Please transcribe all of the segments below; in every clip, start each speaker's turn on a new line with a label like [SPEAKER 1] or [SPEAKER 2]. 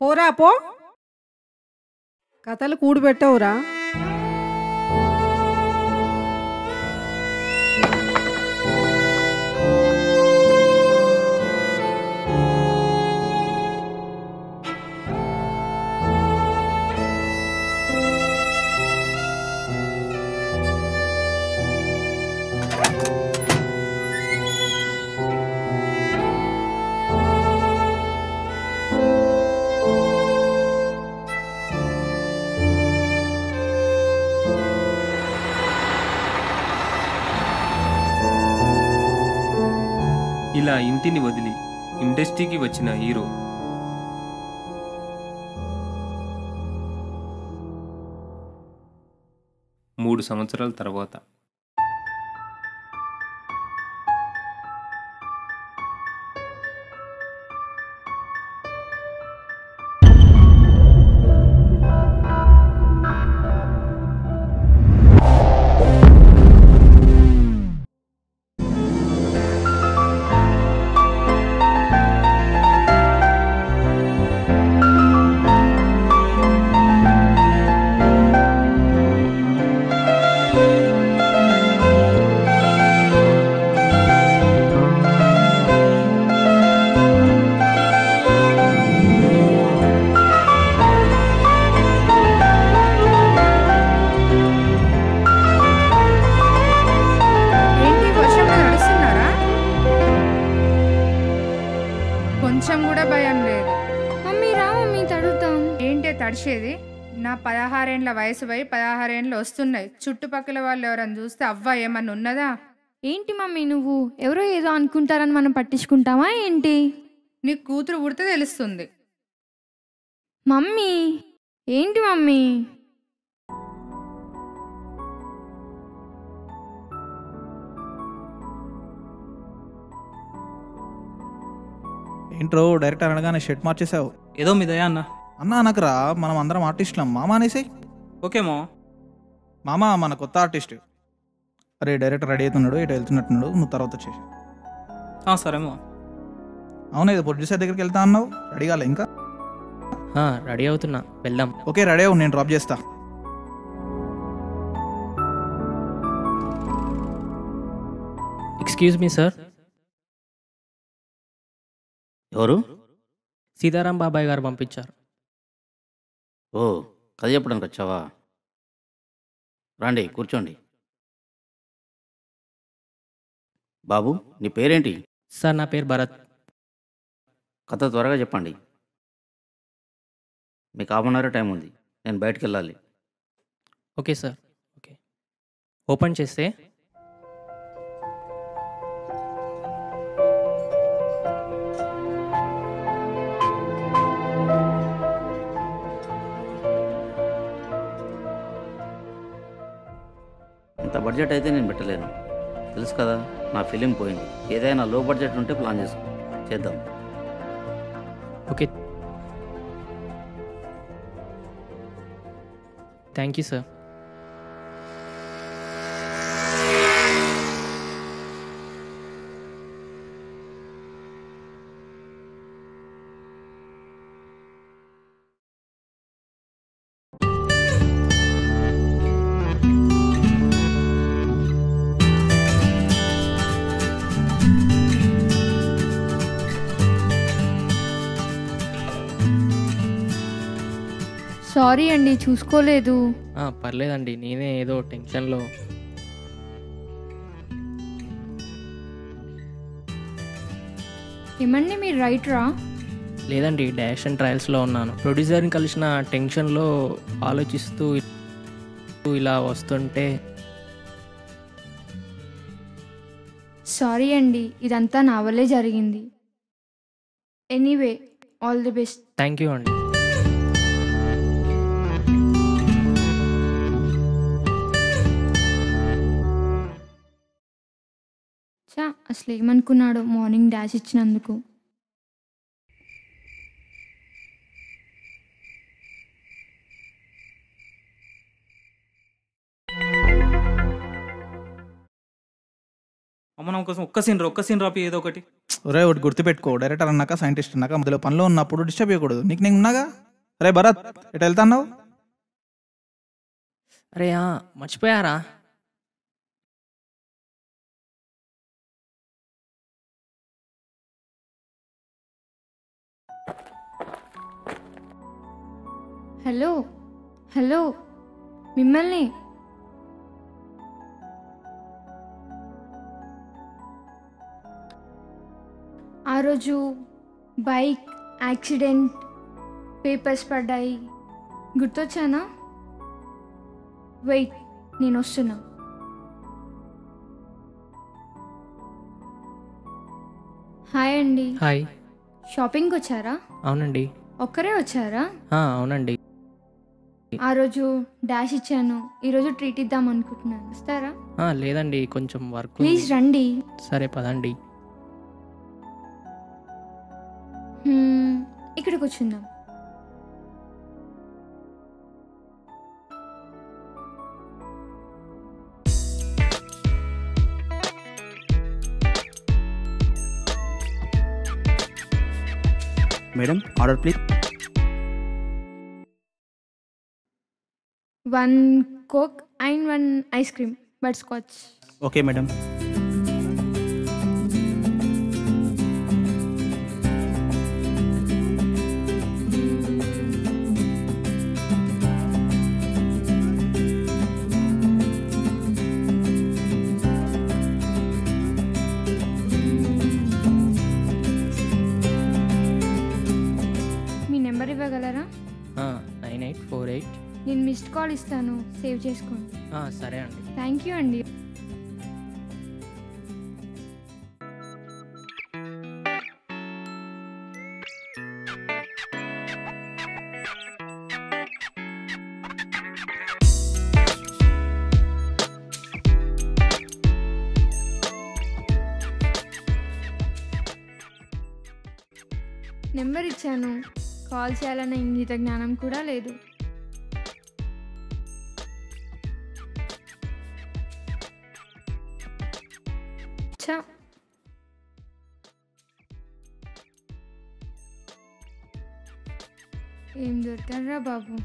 [SPEAKER 1] పోరా పో, కథలు కూడిపెట్టవురా.
[SPEAKER 2] ఇలా ఇంటిని వదిలి ఇండస్ట్రీకి వచ్చిన హీరో 3 సంవత్సరాల తర్వాత
[SPEAKER 3] కొంచెం కూడా భయం లేదు. మమ్మీ రా మమ్మీ తడుద్దాం. ఏంటే తడిచేది? నా 16 ఏండ్ల వయసు పోయి 16 ఏండ్లు వస్తున్నాయి. చుట్టుపక్కల వాళ్ళు ఎవరైనా చూస్తే అవ్వ ఏమన్నా ఉన్నదా?
[SPEAKER 4] ఏంటి మమ్మీ నువ్వు? ఎవరో ఏదో అనుకుంటారని మనం పట్టించుకుంటామా ఏంటి?
[SPEAKER 3] నీకు కూతురు పుడితే తెలుస్తుంది.
[SPEAKER 4] మమ్మీ ఏంటి మమ్మీ?
[SPEAKER 5] ఏంట్రో డైరెక్టర్ అనగానే షర్ట్ మార్చేసావు.
[SPEAKER 6] ఏదో మీ దయా అన్న.
[SPEAKER 5] అన్నా అనకరా, మనం అందరం ఆర్టిస్టులం. మామా అనేసాయి.
[SPEAKER 6] ఓకేమో
[SPEAKER 5] మామా మన కొత్త ఆర్టిస్ట్. అరే డైరెక్టర్ రెడీ అవుతున్నాడు, ఇటు వెళ్తున్నట్టున్నాడు, నువ్వు తర్వాత వచ్చేసి.
[SPEAKER 6] సరేమో.
[SPEAKER 5] అవునా, ఇది ప్రొడ్యూసర్ దగ్గరికి వెళ్తా అన్నావు, రెడీ కాలే ఇంకా?
[SPEAKER 7] రెడీ అవుతున్నా, వెళ్దాం.
[SPEAKER 5] ఓకే రెడీ అవ్వు, నేను డ్రాప్ చేస్తా.
[SPEAKER 7] Excuse me sir.
[SPEAKER 8] ఎవరు?
[SPEAKER 7] సీతారాం బాబాయ్ గారు పంపించారు.
[SPEAKER 8] ఓ, కథ చెప్పడానికి వచ్చావా? రండి కూర్చోండి. బాబు నీ పేరేంటి?
[SPEAKER 7] సార్ నా పేరు భరత్.
[SPEAKER 8] కథ త్వరగా చెప్పండి, మీకు 1/2 అవర్ టైం ఉంది, నేను బయటకు వెళ్ళాలి.
[SPEAKER 7] Okay sir. ఓకే, ఓపెన్ చేస్తే
[SPEAKER 8] ఇంత బడ్జెట్ అయితే నేను పెట్టలేను, తెలుసు కదా, నా ఫిలిం పోయింది. ఏదైనా లో బడ్జెట్ ఉంటే ప్లాన్ చేసుకో, చేద్దాం.
[SPEAKER 7] Okay, thank you sir.
[SPEAKER 4] Sorry అండి, చూసుకోలేదు.
[SPEAKER 7] పర్లేదండి, నేనే ఏదో టెన్షన్లో.
[SPEAKER 4] ఏమండి మీరు రైటరా?
[SPEAKER 7] లేదండి, డైరెక్షన్ ట్రయల్స్లో ఉన్నాను. ప్రొడ్యూసర్ని కలిసిన టెన్షన్లో ఆలోచిస్తూ ఇలా వస్తుంటే.
[SPEAKER 4] సారీ అండి, ఇదంతా నా వల్లే జరిగింది. Anyway, all the best.
[SPEAKER 7] Thank you అండి.
[SPEAKER 4] అసలు ఏమనుకున్నాడు మార్నింగ్ డాష్ ఇచ్చినందుకు.
[SPEAKER 6] అమ్మ నా కోసం ఒక్క సీన్ రాపి ఏదో ఒకటి.
[SPEAKER 5] ఒరే ఒకటి గుర్తుపెట్టుకో, డైరెక్టర్ అన్నాక సైంటిస్ట్ అన్నాక మధ్యలో పనిలో ఉన్నప్పుడు డిస్టర్బ్ చేయకూడదు. నీకు నేను ఉన్నాగా. అరే భరత్, ఎటు వెళ్తా అన్నావు?
[SPEAKER 7] అరే మర్చిపోయారా?
[SPEAKER 4] హలో హలో మిమ్మల్ని. ఆ రోజు బైక్ యాక్సిడెంట్, పేపర్స్ పడ్డాయి, గుర్తొచ్చానా? వెయిట్, నేను వస్తున్నా. హాయ్ అండి.
[SPEAKER 7] హాయ్.
[SPEAKER 4] షాపింగ్కి వచ్చారా?
[SPEAKER 7] అవునండి.
[SPEAKER 4] ఒక్కరే వచ్చారా?
[SPEAKER 7] అవునండి.
[SPEAKER 4] ఆ రోజు డాష్ ఇచ్చాను, ఈరోజు ట్రీట్ ఇద్దాం అనుకుంటున్నాను. వస్తారా?
[SPEAKER 7] లేదండి, కొంచెం వర్క్.
[SPEAKER 4] ప్లీజ్ రండి.
[SPEAKER 7] సరే పదండి.
[SPEAKER 4] ఇక్కడ కూర్చుందాం.
[SPEAKER 1] Madam order please.
[SPEAKER 4] 1 coke and 1 ice cream butter scotch.
[SPEAKER 1] Okay madam.
[SPEAKER 4] Me number ఇవ్వగలరా?
[SPEAKER 7] 9848.
[SPEAKER 4] నేను మిస్డ్ కాల్ ఇస్తాను, సేవ్ చేసుకోండి.
[SPEAKER 7] సరే అండి.
[SPEAKER 4] థ్యాంక్ యూ అండి. నెంబర్ ఇచ్చాను, కాల్ చేయాలన్న ఇంగిత జ్ఞానం కూడా లేదు. ఛా, ఏం దొరికారా బాబు.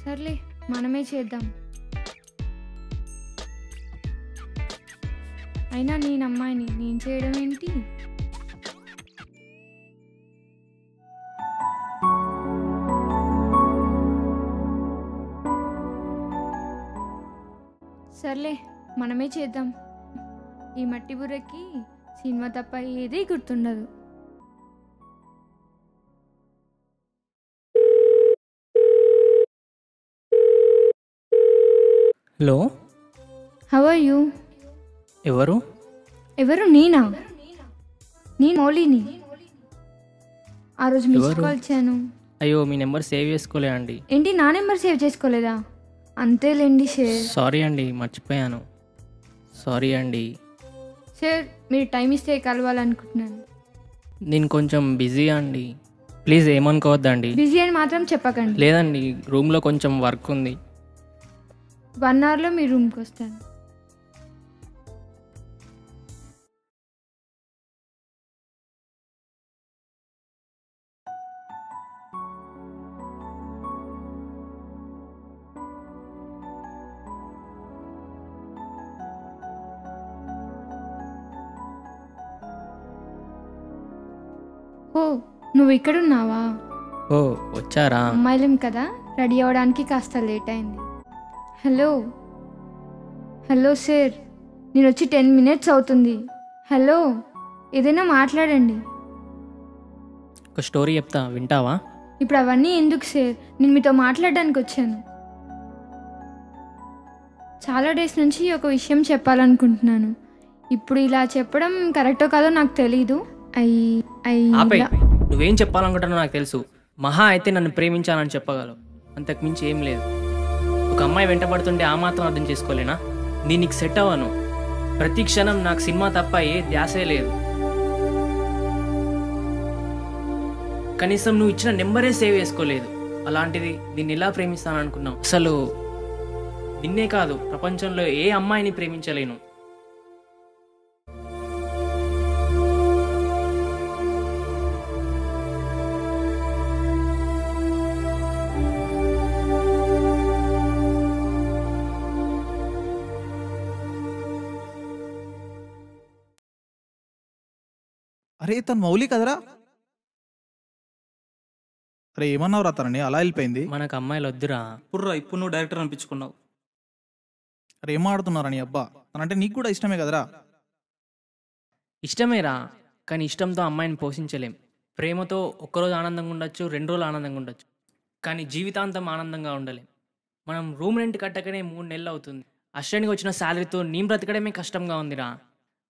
[SPEAKER 4] సర్లే, మనమే చేద్దాం. అయినా నేను అమ్మాయిని, నేను చేయడం ఏంటి? సర్లే, మనమే చేద్దాం. ఈ మట్టి బుర్రకి సినిమా తప్ప ఏదీ గుర్తుండదు.
[SPEAKER 7] Hello,
[SPEAKER 4] how are you?
[SPEAKER 7] ఎవరు?
[SPEAKER 4] ఎవరు? నేనా? నేను మౌలిని. ఆ రోజు మిస్
[SPEAKER 7] ఎవరు?
[SPEAKER 4] కాల్ ఇచ్చాను.
[SPEAKER 7] అయ్యో, మీ నెంబర్ సేవ్ చేసుకోలే అండి.
[SPEAKER 4] ఏంటి, నా నెంబర్ సేవ్ చేసుకోలేదా? అంతేలేండి సార్.
[SPEAKER 7] సారీ అండి, మర్చిపోయాను. సారీ అండి.
[SPEAKER 4] సార్, మీరు టైం ఇస్తే కలవాలనుకుంటున్నాను.
[SPEAKER 7] నేను కొంచెం బిజీ అండి, ప్లీజ్ ఏమనుకోవద్దండి.
[SPEAKER 4] బిజీ అని మాత్రం చెప్పకండి.
[SPEAKER 7] లేదండి, రూమ్లో కొంచెం వర్క్ ఉంది.
[SPEAKER 4] 1 అవర్లో మీ రూమ్కి వస్తాను. ఓ, నువ్వు ఇక్కడున్నావా?
[SPEAKER 7] ఓ, వచ్చారా?
[SPEAKER 4] అమ్మాయిలం కదా, రెడీ అవ్వడానికి కాస్త లేట్ అయింది. హలో హలో సార్, నేను వచ్చి 10 minutes అవుతుంది. హలో, ఏదైనా మాట్లాడండి.
[SPEAKER 7] ఒక స్టోరీ చెప్తా, వింటావా?
[SPEAKER 4] ఇప్పుడు అవన్నీ ఎందుకు సార్, నేను మీతో మాట్లాడడానికి వచ్చాను. చాలా డేస్ నుంచి ఒక విషయం చెప్పాలనుకుంటున్నాను. ఇప్పుడు ఇలా చెప్పడం కరెక్టో కాదో నాకు తెలీదు.
[SPEAKER 7] ఆపే, నువ్వేం చెప్పాలనుకుంటున్నావు నాకు తెలుసు. మహా అయితే నన్ను ప్రేమించాలని చెప్పగలవు, అంతకుమించి ఏం లేదు. ఒక అమ్మాయి వెంటబడుతుంటే ఆ మాత్రం అర్థం చేసుకోలేనా? నేను నీకు సెట్ అవ్వను. ప్రతి క్షణం నాకు సినిమా తప్ప ఏ ధ్యాసే లేదు. కనీసం నువ్వు ఇచ్చిన నెంబరే సేవ్ చేసుకోలేదు. అలాంటిది నిన్ను ఎలా ప్రేమిస్తాను అనుకున్నావు? అసలు నిన్నే కాదు, ప్రపంచంలో ఏ అమ్మాయిని ప్రేమించలేను.
[SPEAKER 5] అరే తను మౌలి కదరా? అరే ఏమన్నావురా తనని అలా వెళ్ళిపోయింది?
[SPEAKER 7] మనకు అమ్మాయిలు వద్దురా.
[SPEAKER 6] పుర్రా ఇప్పుడు నువ్వు డైరెక్టర్ అనిపించుకున్నావు.
[SPEAKER 5] అరే ఏం ఆడుతున్నారా నీ అబ్బా? తనంటే నీకు కూడా ఇష్టమే కదరా?
[SPEAKER 7] ఇష్టమేరా, కానీ ఇష్టంతో అమ్మాయిని పోషించలేం. ప్రేమతో ఒక్కరోజు ఆనందంగా ఉండొచ్చు, 2 రోజులు ఆనందంగా ఉండొచ్చు, కానీ జీవితాంతం ఆనందంగా ఉండలేం. మనం రూమ్ రెంట్ కట్టకనే 3 నెలలు అవుతుంది. అశ్వనికి వచ్చిన శాలరీతో నేను బ్రతకడమే కష్టంగా ఉందిరా.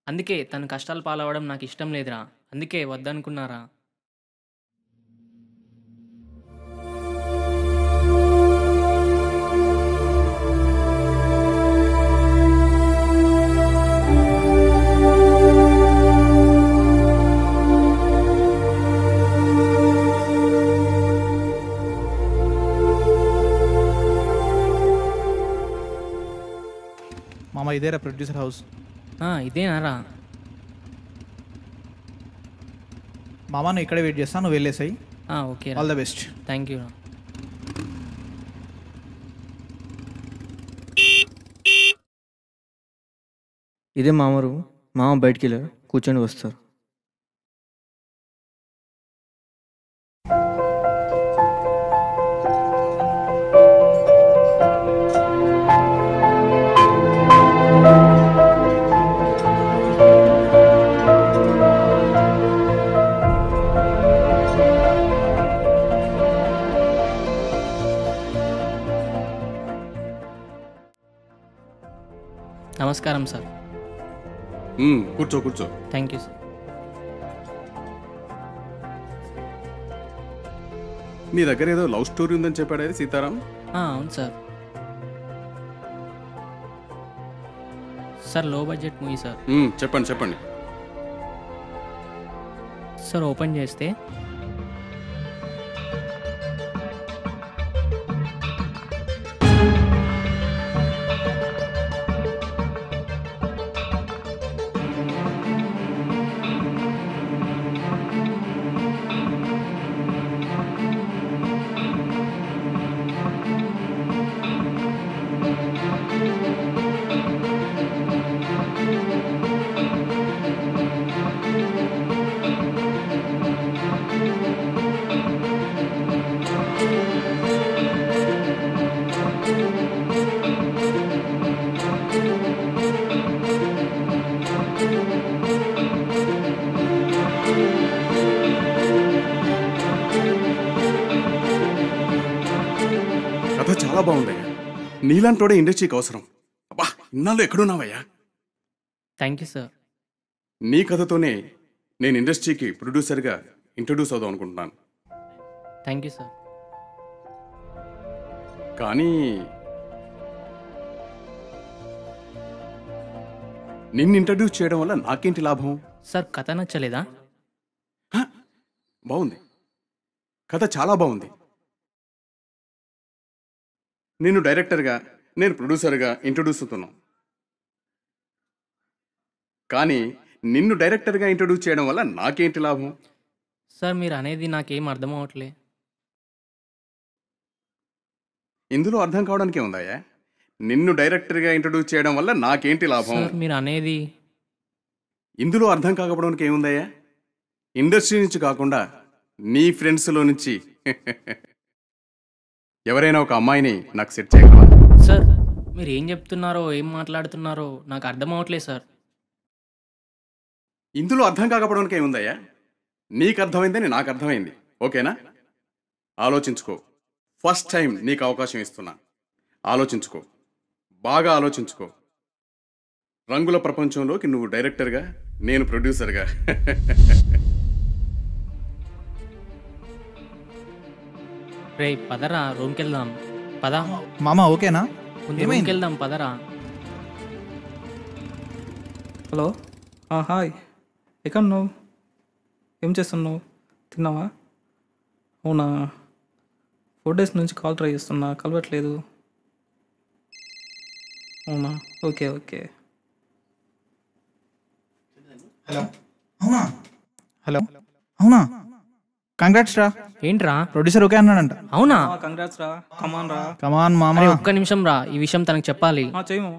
[SPEAKER 7] అందుకే తను కష్టాలు పాలవడం నాకు ఇష్టం లేదురా. అందుకే వద్దనుకున్నారా.
[SPEAKER 5] మామ ఇదేరా ప్రొడ్యూసర్ హౌస్.
[SPEAKER 7] ఇదేనారా?
[SPEAKER 5] మామ నువ్వు ఇక్కడే వెయిట్ చేస్తాను, నువ్వు వెళ్ళేసాయి.
[SPEAKER 7] Okay,
[SPEAKER 5] all the best.
[SPEAKER 7] Thank you.
[SPEAKER 1] ఇదే మామ రూమ్. మామ బయటికి వెళ్ళారు, కూర్చొని వస్తారు.
[SPEAKER 7] నమస్కారం సార్.
[SPEAKER 9] కూర్చో కూర్చో.
[SPEAKER 7] Thank you sir.
[SPEAKER 9] నీ దగ్గర ఏదో లవ్ స్టోరీ ఉందని చెప్పాడు అది సీతారాం?
[SPEAKER 7] అవును సార్. సార్ లో బడ్జెట్ మూవీ సార్.
[SPEAKER 9] చెప్పండి చెప్పండి.
[SPEAKER 7] సార్ ఓపెన్ చేస్తే
[SPEAKER 9] కథ చాలా బాగుందయ్యా. నీలాంటోడే ఇండస్ట్రీకి అవసరం. అబ్బా ఇన్నాళ్ళు ఎక్కడున్నావయ్యా?
[SPEAKER 7] Thank you sir.
[SPEAKER 9] నీ కథతోనే నేను ఇండస్ట్రీకి ప్రొడ్యూసర్గా ఇంట్రడ్యూస్ అవుదాం అనుకుంటున్నాను.
[SPEAKER 7] Thank you sir.
[SPEAKER 9] కానీ నిన్ను ఇంట్రడ్యూస్ చేయడం వల్ల నాకేంటి లాభం?
[SPEAKER 7] సార్ కథ నచ్చలేదా?
[SPEAKER 9] బాగుంది, కథ చాలా బాగుంది. నేను డైరెక్టర్గా, నేను ప్రొడ్యూసర్గా ఇంట్రడ్యూస్ అవుతున్నాం. కానీ నిన్ను డైరెక్టర్గా ఇంట్రడ్యూస్ చేయడం వల్ల నాకేంటి లాభం?
[SPEAKER 7] సార్ మీరు అనేది నాకేం అర్థం అవట్లే.
[SPEAKER 9] ఇందులో అర్థం కావడానికి ఉందాయా? నిన్ను డైరెక్టర్గా ఇంట్రడ్యూస్ చేయడం వల్ల నాకేంటి లాభం?
[SPEAKER 7] సార్ మీరు అనేది
[SPEAKER 9] ఇందులో అర్థం కాకపోవడానికి ఏముందయ్యా? ఇండస్ట్రీ నుంచి కాకుండా నీ ఫ్రెండ్స్లో నుంచి ఎవరైనా ఒక అమ్మాయిని నాకు సెట్ చేయగలవా?
[SPEAKER 7] సార్ మీరు ఏం చెప్తున్నారో ఏం మాట్లాడుతున్నారో నాకు అర్థం అవట్లేదు సార్.
[SPEAKER 9] ఇందులో అర్థం కాకపోవడానికి ఏముందయ్యా? నీకు అర్థమైందని నాకు అర్థమైంది. ఓకేనా? ఆలోచించుకో. ఫస్ట్ టైం నీకు అవకాశం ఇస్తున్నా. ఆలోచించుకో, బాగా ఆలోచించుకో. రంగుల ప్రపంచంలోకి నువ్వు డైరెక్టర్గా, నేను ప్రొడ్యూసర్గా.
[SPEAKER 7] రే పదరా, రూమ్కి వెళ్దాం. పదా
[SPEAKER 5] మామ ఓకేనా?
[SPEAKER 7] రూమ్కి వెళ్దాం పదరా.
[SPEAKER 6] Hello, hi. ఎక్కడ నువ్వు? ఏం చేస్తున్నావు? తిన్నావా? అవునా, 4 days నుంచి కాల్ ట్రై చేస్తున్నా, కలవట్లేదు. అవునా, ఓకే ఓకే.
[SPEAKER 5] హలో అవునా? హలో అవునా? కంగ్రాట్స్ రా.
[SPEAKER 7] ఏంట్రా?
[SPEAKER 5] ప్రొడ్యూసర్ ఓకే అన్నాడంట.
[SPEAKER 7] అవునా?
[SPEAKER 6] కంగ్రాట్స్ రా. కమాన్ రా.
[SPEAKER 5] కమాన్ మామ.
[SPEAKER 7] అరే ఒక్క నిమిషం రా, ఈ విషయం తనకు చెప్పాలి.
[SPEAKER 6] చెయ్యి మామ.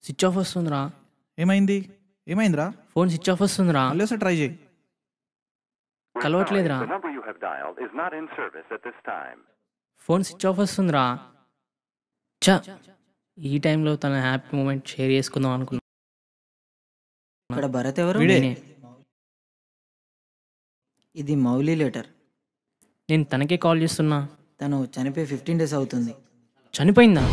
[SPEAKER 7] స్విచ్ ఆఫ్ వస్తుందిరా.
[SPEAKER 5] ఏమైందిరా?
[SPEAKER 7] ఫోన్ స్విచ్ ఆఫ్ వస్తుందిరా.
[SPEAKER 5] మళ్ళీ ఒకసారి ట్రై చేయి.
[SPEAKER 7] కలవట్లేదురా. ఫోన్ స్విచ్ ఆఫ్ వస్తుందిరా. చా, ఈ టైంలో తన హ్యాపీ మూమెంట్ షేర్ చేసుకుందాం అనుకున్నా.
[SPEAKER 1] ఇక్కడ భరత్ ఎవరు?
[SPEAKER 7] నేనే.
[SPEAKER 1] ఇది మౌలి లెటర్.
[SPEAKER 7] నేను తనకే కాల్ చేస్తున్నా.
[SPEAKER 1] తను చనిపోయి 15 days అవుతుంది.
[SPEAKER 7] చనిపోయిందా?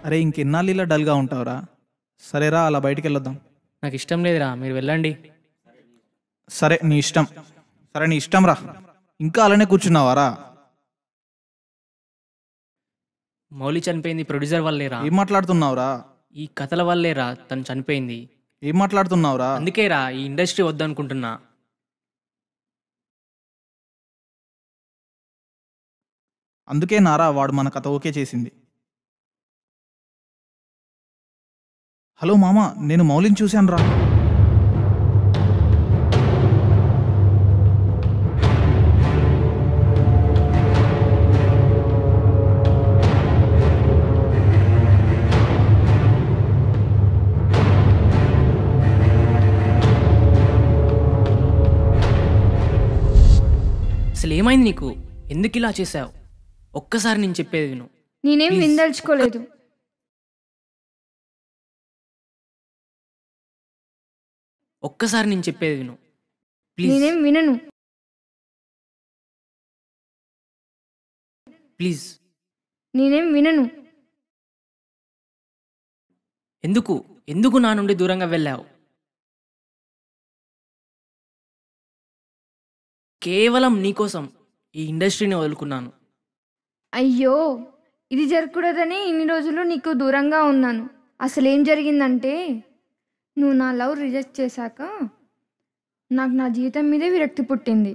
[SPEAKER 5] అరే ఇంకెన్నాళ్ళు ఇలా డల్గా ఉంటావురా? సరేరా, అలా బయటికి వెళ్ళొద్దాం.
[SPEAKER 7] నాకు ఇష్టం లేదురా, మీరు వెళ్ళండి.
[SPEAKER 5] సరే నీ ఇష్టం రా. ఇంకా అలానే కూర్చున్నావారా?
[SPEAKER 7] మౌలి చనిపోయింది ప్రొడ్యూసర్ వల్లేరా.
[SPEAKER 5] ఏం మాట్లాడుతున్నావురా?
[SPEAKER 7] ఈ కథల వల్లేరా తను చనిపోయింది.
[SPEAKER 5] ఏం మాట్లాడుతున్నావురా?
[SPEAKER 7] అందుకేరా ఈ ఇండస్ట్రీ వద్దనుకుంటున్నా.
[SPEAKER 5] అందుకే నారా వాడు మన కథ ఓకే చేసింది. హలో మామ, నేను మౌలిని చూశాను రా.
[SPEAKER 7] అసలు ఏమైంది నీకు? ఎందుకు ఇలా చేసావు? ఒక్కసారి నేను చెప్పేది విను.
[SPEAKER 4] నేనేం విందల్చుకోలేదు.
[SPEAKER 7] ఒక్కసారి నేను చెప్పేది విను ప్లీజ్.
[SPEAKER 4] నేనేం వినను.
[SPEAKER 7] ప్లీజ్.
[SPEAKER 4] నేనేం వినను.
[SPEAKER 7] ఎందుకు నా నుండి దూరంగా వెళ్ళావు? కేవలం నీకోసం ఈ ఇండస్ట్రీని వదులుకున్నాను.
[SPEAKER 4] అయ్యో, ఇది జరగకూడదని ఇన్ని రోజులు నీకు దూరంగా ఉన్నాను. అసలేం జరిగిందంటే, నువ్వు నా లవ్ రిజెక్ట్ చేశాక నాకు నా జీవితం మీదే విరక్తి పుట్టింది.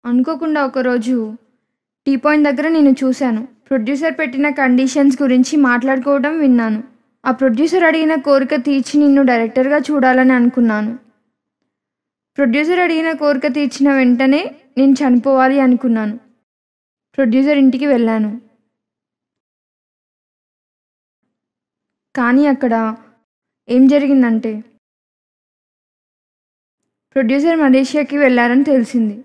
[SPEAKER 4] అనుకోకుండా ఒకరోజు టీ పాయింట్ దగ్గర నేను చూశాను. ప్రొడ్యూసర్ పెట్టిన కండిషన్స్ గురించి మాట్లాడుకోవడం విన్నాను. ఆ ప్రొడ్యూసర్ అడిగిన కోరిక తీర్చి నిన్ను డైరెక్టర్గా చూడాలని అనుకున్నాను. ప్రొడ్యూసర్ అడిగిన కోరిక తీర్చిన వెంటనే నేను చనిపోవాలి అనుకున్నాను. ప్రొడ్యూసర్ ఇంటికి వెళ్ళాను. కానీ అక్కడ ఏం జరిగిందంటే, ప్రొడ్యూసర్ మలేషియాకి వెళ్ళారని తెలిసింది.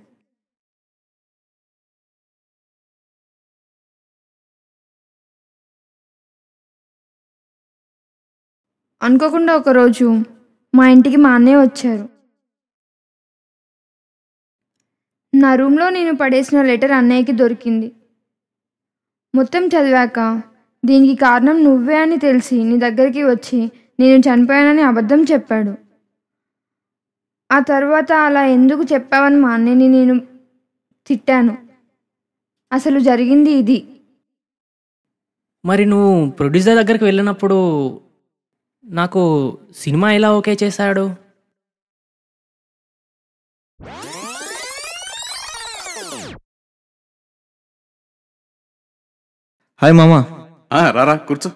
[SPEAKER 4] అనుకోకుండా ఒకరోజు మా ఇంటికి మా అన్నయ్య వచ్చారు. నా రూమ్లో నేను పడేసిన లెటర్ అన్నయ్యకి దొరికింది. మొత్తం చదివాక దీనికి కారణం నువ్వే అని తెలిసి నీ దగ్గరికి వచ్చి నేను చనిపోయానని అబద్ధం చెప్పాడు. ఆ తర్వాత అలా ఎందుకు చెప్పావని మా అన్నయ్యని నేను తిట్టాను. అసలు జరిగింది ఇది.
[SPEAKER 7] మరి నువ్వు ప్రొడ్యూసర్ దగ్గరికి వెళ్ళినప్పుడు నాకు సినిమా ఎలా ఓకే చేశాడు?
[SPEAKER 1] హాయ్ మామా.
[SPEAKER 9] రారా కూర్చో.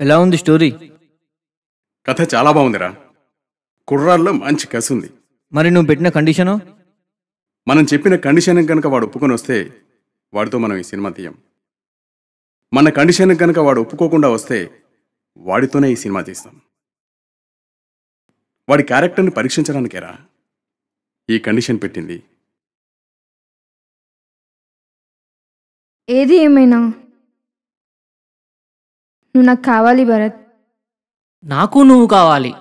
[SPEAKER 1] ఎలా ఉంది స్టోరీ?
[SPEAKER 9] కథ చాలా బాగుందిరా. కుర్రాల్లో మంచి కసి ఉంది.
[SPEAKER 1] మరి నువ్వు పెట్టిన కండిషను?
[SPEAKER 9] మనం చెప్పిన కండిషన్ కనుక వాడు ఒప్పుకొని వస్తే వాడితో మనం ఈ సినిమా తీయం. మన కండిషన్ కనుక వాడు ఒప్పుకోకుండా వస్తే వాడితోనే ఈ సినిమా తీస్తాం. వాడి క్యారెక్టర్ని పరీక్షించడానికేరా ఈ కండిషన్ పెట్టింది.
[SPEAKER 4] ఏది ఏమైనా నువ్వు నాకు కావాలి భరత్.
[SPEAKER 7] నాకు నువ్వు కావాలి.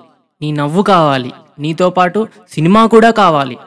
[SPEAKER 7] నీ నవ్వు కావాలి. నీతో పాటు సినిమా కూడా కావాలి.